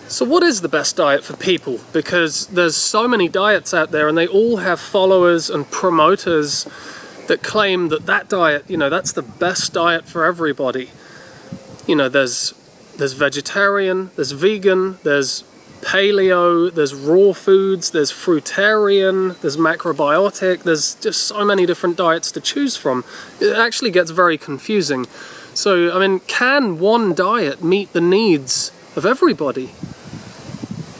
So what is the best diet for people? Because there's so many diets out there and they all have followers and promoters that claim that that diet, that's the best diet for everybody. There's vegetarian, there's vegan, there's paleo, there's raw foods, there's fruitarian, there's macrobiotic, there's just so many different diets to choose from. It actually gets very confusing. So, can one diet meet the needs of everybody?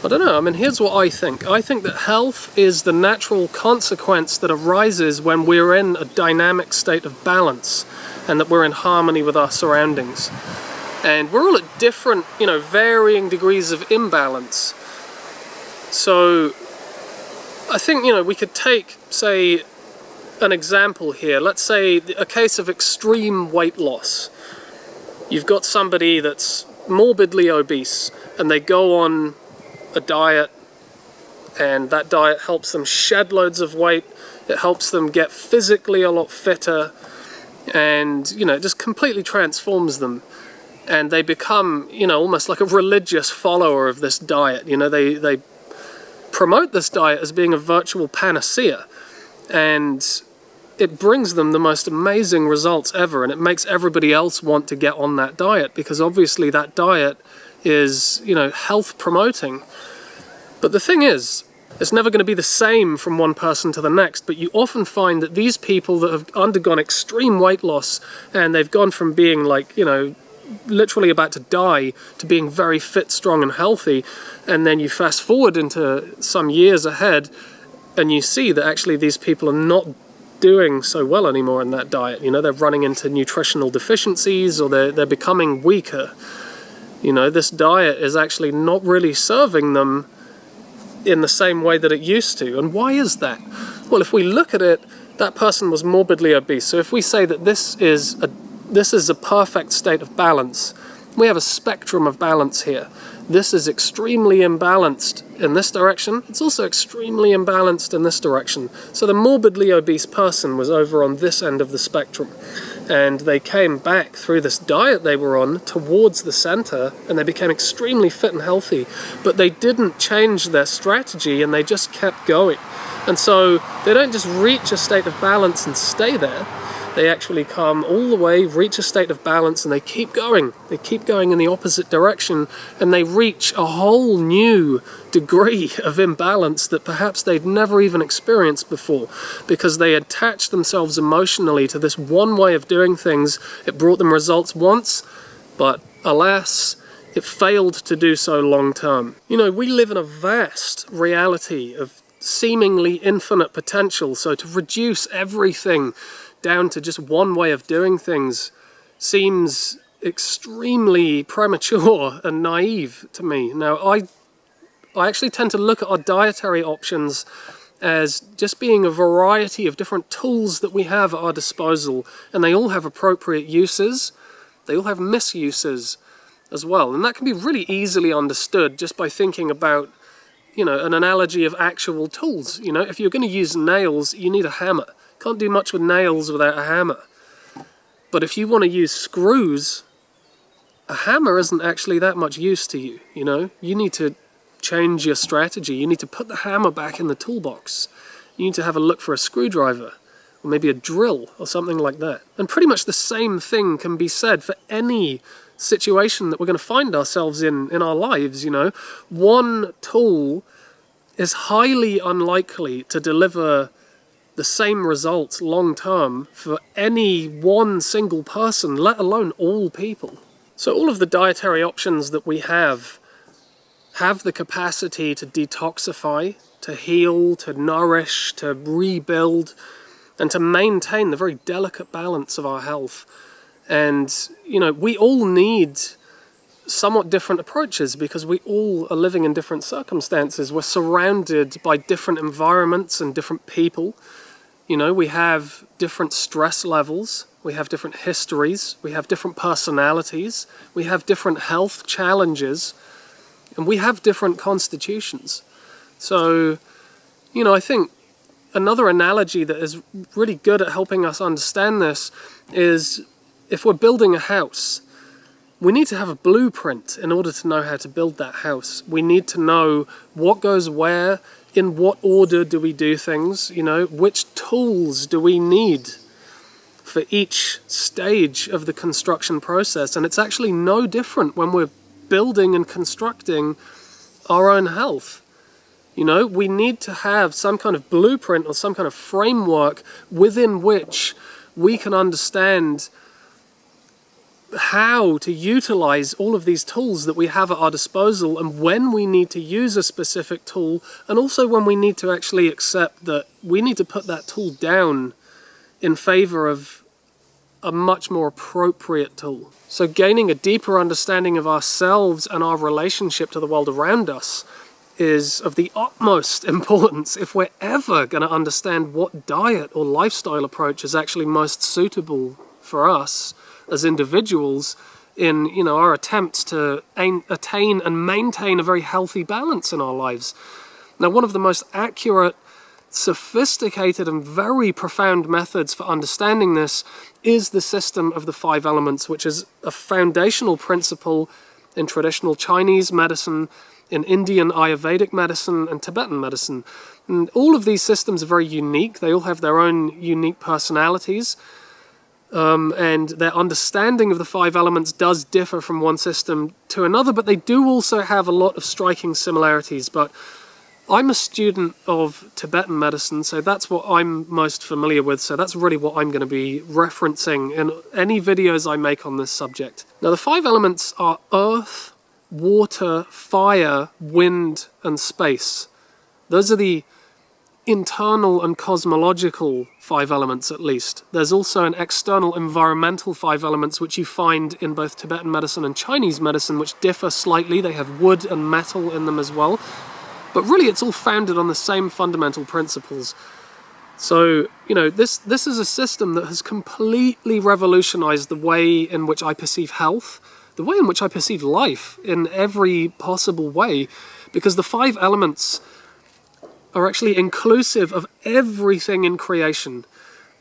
I don't know. Here's what I think. I think that health is the natural consequence that arises when we're in a dynamic state of balance and that we're in harmony with our surroundings. And we're all at different, varying degrees of imbalance. So I think, we could take, say, an example here. Let's say a case of extreme weight loss. You've got somebody that's morbidly obese and they go on a diet, and that diet helps them shed loads of weight. It helps them get physically a lot fitter, and it just completely transforms them, and they become almost like a religious follower of this diet. They promote this diet as being a virtual panacea, and it brings them the most amazing results ever, and it makes everybody else want to get on that diet, because obviously that diet is, health promoting. But the thing is, it's never going to be the same from one person to the next, but you often find that these people that have undergone extreme weight loss and they've gone from being literally about to die to being very fit, strong and healthy, and then you fast forward into some years ahead and you see that actually these people are not doing so well anymore in that diet. They're running into nutritional deficiencies, or they're becoming weaker. This diet is actually not really serving them in the same way that it used to. And why is that? Well, if we look at it, that person was morbidly obese. So if we say that this is a perfect state of balance, we have a spectrum of balance here. This is extremely imbalanced in this direction. It's also extremely imbalanced in this direction. So the morbidly obese person was over on this end of the spectrum, and they came back through this diet they were on towards the center, and they became extremely fit and healthy, but they didn't change their strategy and they just kept going. And so they don't just reach a state of balance and stay there. They actually come all the way, reach a state of balance, and they keep going. They keep going in the opposite direction, and they reach a whole new degree of imbalance that perhaps they'd never even experienced before, because they attached themselves emotionally to this one way of doing things. It brought them results once, but alas, it failed to do so long term. We live in a vast reality of seemingly infinite potential, so to reduce everything down to just one way of doing things seems extremely premature and naive to me. Now, I actually tend to look at our dietary options as just being a variety of different tools that we have at our disposal, and they all have appropriate uses. They all have misuses as well, and that can be really easily understood just by thinking about an analogy of actual tools. If you're going to use nails, you need a hammer. Can't do much with nails without a hammer. But if you want to use screws, a hammer isn't actually that much use to you. You need to change your strategy. You need to put the hammer back in the toolbox. You need to have a look for a screwdriver, or maybe a drill or something like that. And pretty much the same thing can be said for any situation that we're going to find ourselves in our lives. One tool is highly unlikely to deliver the same results long term for any one single person, let alone all people. So all of the dietary options that we have the capacity to detoxify, to heal, to nourish, to rebuild, and to maintain the very delicate balance of our health. And, we all need somewhat different approaches because we all are living in different circumstances. We're surrounded by different environments and different people. We have different stress levels, we have different histories, we have different personalities, we have different health challenges, and we have different constitutions. So, I think another analogy that is really good at helping us understand this is if we're building a house, we need to have a blueprint in order to know how to build that house. We need to know what goes where, in what order do we do things, you know, which tools do we need for each stage of the construction process. And it's actually no different when we're building and constructing our own health. You know, we need to have some kind of blueprint or some kind of framework within which we can understand how to utilize all of these tools that we have at our disposal, and when we need to use a specific tool, and also when we need to actually accept that we need to put that tool down in favor of a much more appropriate tool. So gaining a deeper understanding of ourselves and our relationship to the world around us is of the utmost importance if we're ever going to understand what diet or lifestyle approach is actually most suitable for us as individuals in, you know, our attempts to attain and maintain a very healthy balance in our lives. Now, one of the most accurate, sophisticated and very profound methods for understanding this is the system of the 5 elements, which is a foundational principle in traditional Chinese medicine, in Indian Ayurvedic medicine and Tibetan medicine. And all of these systems are very unique. They all have their own unique personalities. And their understanding of the 5 elements does differ from one system to another, but they do also have a lot of striking similarities. But I'm a student of Tibetan medicine, so that's what I'm most familiar with, so that's really what I'm going to be referencing in any videos I make on this subject. Now, the 5 elements are earth, water, fire, wind, and space. Those are the internal and cosmological 5 elements, at least. There's also an external environmental 5 elements, which you find in both Tibetan medicine and Chinese medicine, which differ slightly. They have wood and metal in them as well. But really, it's all founded on the same fundamental principles. So, you know, this is a system that has completely revolutionized the way in which I perceive health, the way in which I perceive life in every possible way, because the 5 elements are actually inclusive of everything in creation.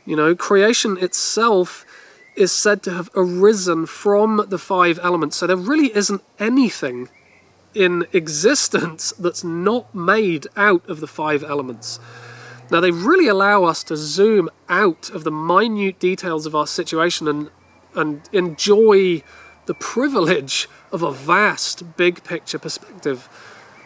You know, creation itself is said to have arisen from the 5 elements. So there really isn't anything in existence that's not made out of the 5 elements. Now, they really allow us to zoom out of the minute details of our situation and enjoy the privilege of a vast, big picture perspective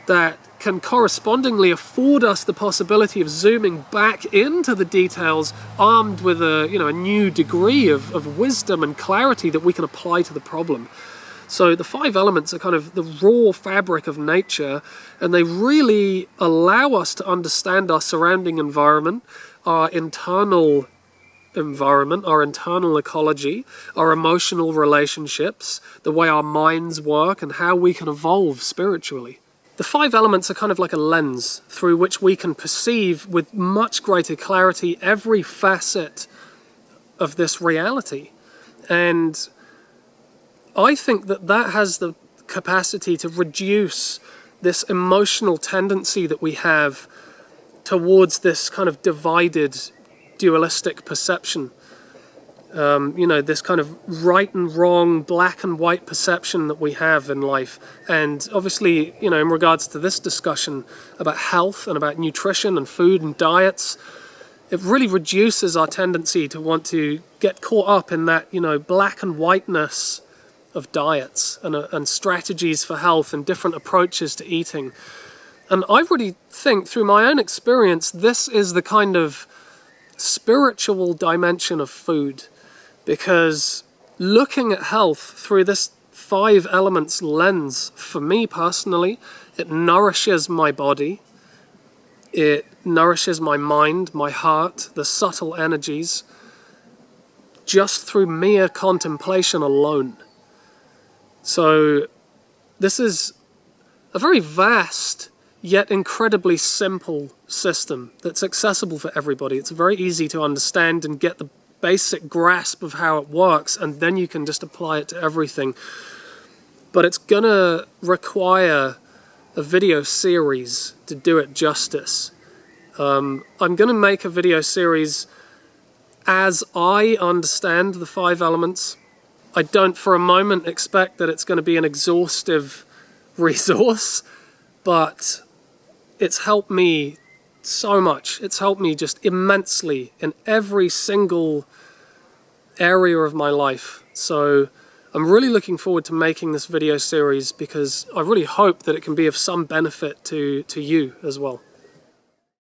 that can correspondingly afford us the possibility of zooming back into the details, armed with a new degree of wisdom and clarity that we can apply to the problem. So the 5 elements are kind of the raw fabric of nature, and they really allow us to understand our surrounding environment, our internal environment, our internal ecology, our emotional relationships, the way our minds work, and how we can evolve spiritually. The 5 elements are kind of like a lens through which we can perceive with much greater clarity every facet of this reality. And I think that has the capacity to reduce this emotional tendency that we have towards this kind of divided, dualistic perception. This kind of right and wrong, black and white perception that we have in life. And obviously, in regards to this discussion about health and about nutrition and food and diets, it really reduces our tendency to want to get caught up in that, black and whiteness of diets and strategies for health and different approaches to eating. And I really think, through my own experience, this is the kind of spiritual dimension of food. Because looking at health through this 5 elements lens, for me personally, it nourishes my body, it nourishes my mind, my heart, the subtle energies, just through mere contemplation alone. So this is a very vast yet incredibly simple system that's accessible for everybody. It's very easy to understand and get the basic grasp of how it works, and then you can just apply it to everything. But it's gonna require a video series to do it justice. I'm gonna make a video series as I understand the 5 elements, I don't for a moment expect that it's going to be an exhaustive resource, but it's helped me so much. It's helped me just immensely in every single area of my life. So I'm really looking forward to making this video series because I really hope that it can be of some benefit to you as well.